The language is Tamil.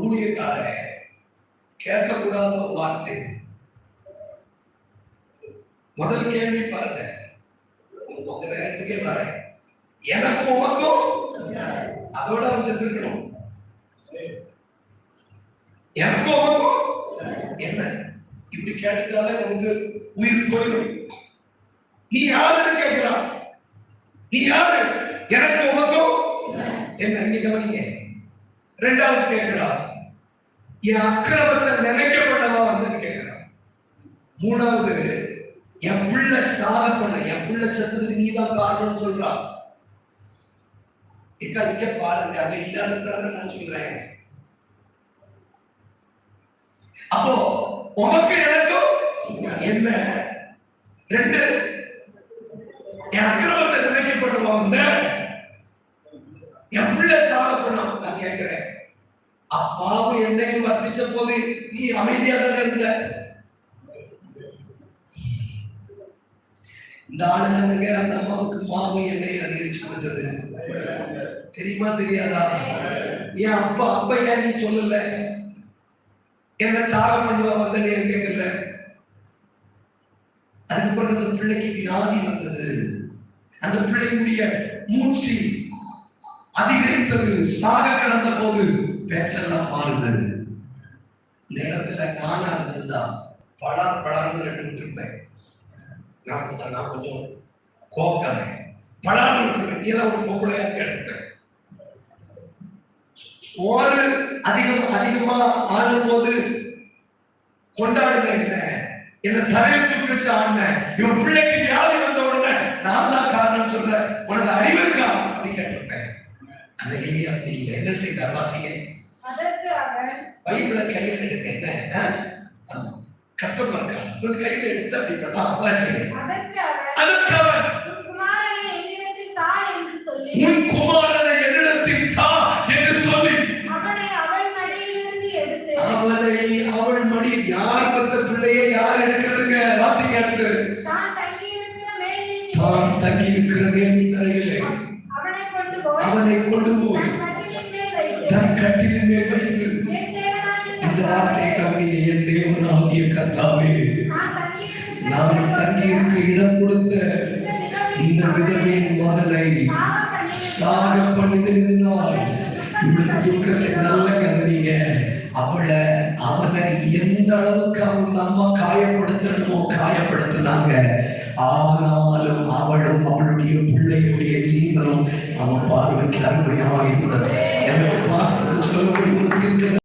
ஊழியக்காரன் கேட்கக்கூடாத ஒரு வார்த்தை. முதல் கேள்வி பாருங்க, உங்க நேரத்துக்கே வரேன், எனக்கும் உனக்கும் அதோட வச்சிருக்கணும். எனக்கும் உனக்கும் என்ன இப்படி கேட்டுட்டாலே நமக்கு உயிர் போயிடும். நீ யாருன்னு கேட்கிறா, நீ யாரு, எனக்கு உனக்கும் என்ன. இங்க கவனிங்க, ரெண்டாவது கேட்கிறா, என் அக்கிரமத்தை நினைக்கப்பட்டவா வந்து கேட்கிறா. மூணாவது, என் பிள்ளை சாக பண்ண, என் பிள்ளை செத்ததுக்கு நீதான் காரணம் சொல்றா. இங்க பாருங்க, அது இல்லாததான நான் சொல்றேன். அப்போ உனக்கு எனக்கும் என்ன. ரெண்டு, என் அக்கிரமத்தை நினைக்கப்பட்டவா வந்த, என் பிள்ளை சாக பண்ண. நான் கேட்கிறேன், அப்பாவும் என்னையும் வர்த்திச்ச போது நீ அமைதியா தானே இருந்த. இந்த ஆளுநருங்க அந்த அம்மாவுக்கு மாவு எண்ணெய் அதிகரிச்சு கொடுத்தது தெரியுமா தெரியாதா? என் அப்பா அப்பா ஏன் நீ சொல்லல, என்ன சாகம் பண்ணுவா வந்த நீ கேட்கல. அதுக்கப்புறம் அந்த பிள்ளைக்கு வியாதி வந்தது, அந்த பிள்ளையுடைய மூச்சு அதிகரித்தது, சாக கடந்த போது பேச்செல்லாம் மாறுது. இந்த இடத்துல நானா இருந்திருந்தா படார்னு ரெண்டு விட்டுருப்பேன். நான் கொஞ்சம் கோக்காரன், படார்னு விட்டுருப்பேன். நீ எல்லாம் ஒரு பொம்பளையா கேட்டுட்டேன். சோறு அதிகமா ஆடும் போது கொண்டாடுன என்ன தலையில் தூக்கி வச்சு ஆடின, இவன் பிள்ளைக்கு வியாதி வந்த உடனே நான் தான் காரணம் சொல்றேன், உனக்கு அறிவு இருக்கா அப்படின்னு கேட்டிருப்பேன். அந்த எளிய அப்படி இல்லை. என்ன செய்தார் வாசிங்க. பைபிளை கையில் எடுக்க, என்ன கஷ்டமா இருக்கா, கொஞ்சம் கையில் எடுத்து அப்படி வாசிங்க. அதற்கு அவன், உன் குமாரனை என்னிடத்தில் தா என்று சொல்லி அவள் மடி. யார் பத்த பிள்ளையை யார் எடுக்கிறதுங்க? வாசிங்க. அடுத்து, தான் தங்கி இருக்கிற மேல் தரையிலே அவனை கொண்டு போய் தன் கட்டிலின் மேல் வைத்து, இந்த வார்த்தை கவனிங்க, என் தேவனாகிய கர்த்தாவே, நான் தங்கி இருக்க இடம் கொடுத்த இந்த விதவையின் மகனை சாக பண்ணினால் இவளுக்கு துக்கத்தை நல்ல கவனிங்க. அவனை எந்த அளவுக்கு அவங்க அம்மா காயப்படுத்தணுமோ காயப்படுத்தினாங்க. ஆனாலும் அவளும் அவளுடைய பிள்ளையுடைய ஜீவனம் அவன் பார்வைக்கு அருமையாக இருந்தது. எனக்கு பாஸ்டர் சொல்லக்கூடிய ஒரு தீர்க்க